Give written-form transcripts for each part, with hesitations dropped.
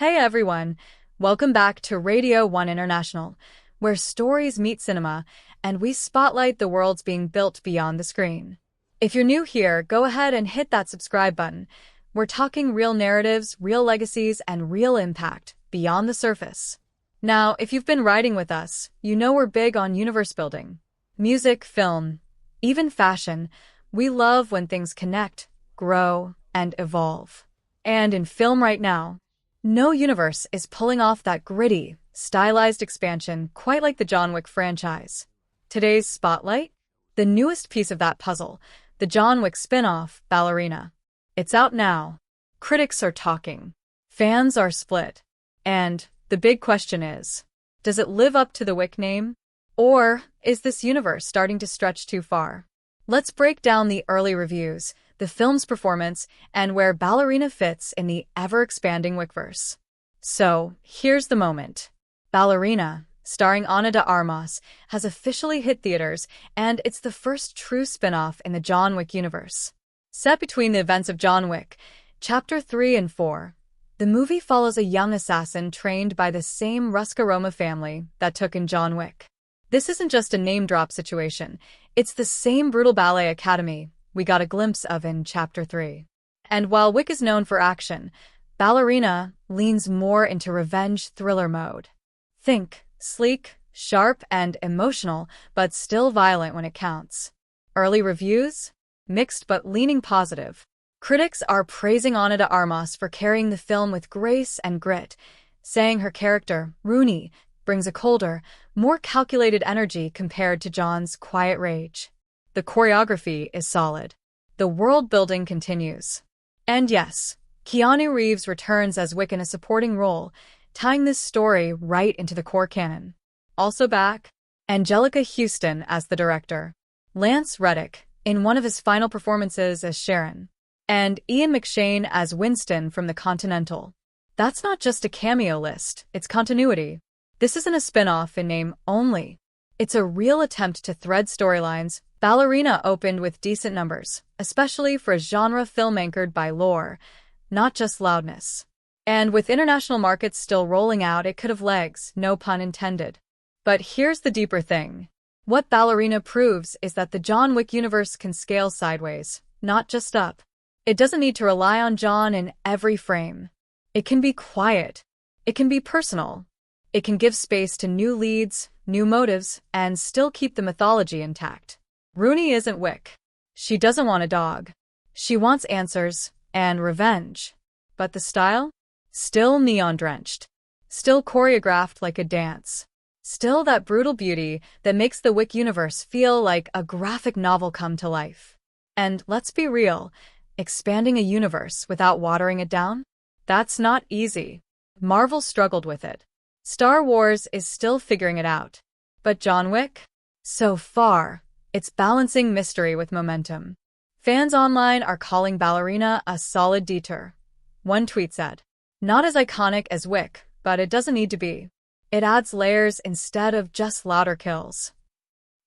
Hey everyone, welcome back to Radio 1 International, where stories meet cinema and we spotlight the worlds being built beyond the screen. If you're new here, go ahead and hit that subscribe button. We're talking real narratives, real legacies, and real impact beyond the surface. Now, if you've been riding with us, you know we're big on universe building. Music, film, even fashion. We love when things connect, grow, and evolve. And in film right now, no universe is pulling off that gritty, stylized expansion quite like the John Wick franchise. Today's spotlight? The newest piece of that puzzle, the John Wick spin-off, Ballerina. It's out now. Critics are talking. Fans are split. And the big question is, does it live up to the Wick name? Or is this universe starting to stretch too far? Let's break down the early reviews, the film's performance, and where Ballerina fits in the ever-expanding Wickverse. So, here's the moment. Ballerina, starring Ana de Armas, has officially hit theaters, and it's the first true spin-off in the John Wick universe. Set between the events of John Wick, Chapter 3 and 4, the movie follows a young assassin trained by the same Ruscaroma family that took in John Wick. This isn't just a name-drop situation, it's the same brutal ballet academy we got a glimpse of in Chapter 3. And while Wick is known for action, Ballerina leans more into revenge thriller mode. Think sleek, sharp, and emotional, but still violent when it counts. Early reviews? Mixed but leaning positive. Critics are praising Ana de Armas for carrying the film with grace and grit, saying her character, Rooney, brings a colder, more calculated energy compared to John's quiet rage. The choreography is solid. The world-building continues. And yes, Keanu Reeves returns as Wick in a supporting role, tying this story right into the core canon. Also back, Anjelica Huston as the director, Lance Reddick in one of his final performances as Charon, and Ian McShane as Winston from The Continental. That's not just a cameo list, it's continuity. This isn't a spin-off in name only. It's a real attempt to thread storylines. Ballerina opened with decent numbers, especially for a genre film anchored by lore, not just loudness. And with international markets still rolling out, it could have legs, no pun intended. But here's the deeper thing. What Ballerina proves is that the John Wick universe can scale sideways, not just up. It doesn't need to rely on John in every frame. It can be quiet. It can be personal. It can give space to new leads, new motives, and still keep the mythology intact. Rooney isn't Wick. She doesn't want a dog. She wants answers and revenge. But the style? Still neon-drenched. Still choreographed like a dance. Still that brutal beauty that makes the Wick universe feel like a graphic novel come to life. And let's be real, expanding a universe without watering it down? That's not easy. Marvel struggled with it. Star Wars is still figuring it out. But John Wick? So far, it's balancing mystery with momentum. Fans online are calling Ballerina a solid detour. One tweet said, "Not as iconic as Wick, but it doesn't need to be. It adds layers instead of just louder kills."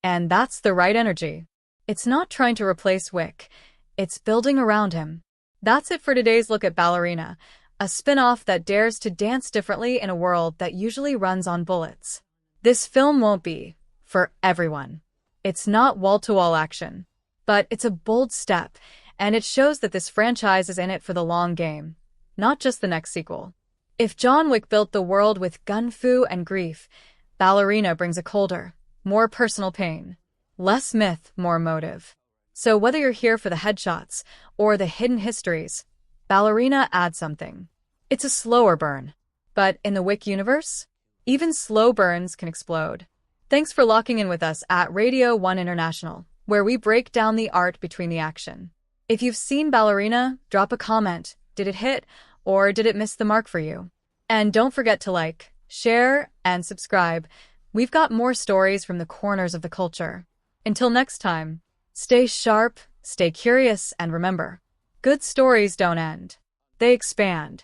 And that's the right energy. It's not trying to replace Wick. It's building around him. That's it for today's look at Ballerina, a spin-off that dares to dance differently in a world that usually runs on bullets. This film won't be for everyone. It's not wall-to-wall action, but it's a bold step, and it shows that this franchise is in it for the long game, not just the next sequel. If John Wick built the world with gun-fu and grief, Ballerina brings a colder, more personal pain. Less myth, more motive. So whether you're here for the headshots or the hidden histories, Ballerina adds something. It's a slower burn. But in the Wick universe, even slow burns can explode. Thanks for locking in with us at Radio 1 International, where we break down the art between the action. If you've seen Ballerina, drop a comment. Did it hit, or did it miss the mark for you? And don't forget to like, share, and subscribe. We've got more stories from the corners of the culture. Until next time, stay sharp, stay curious, and remember, good stories don't end. They expand.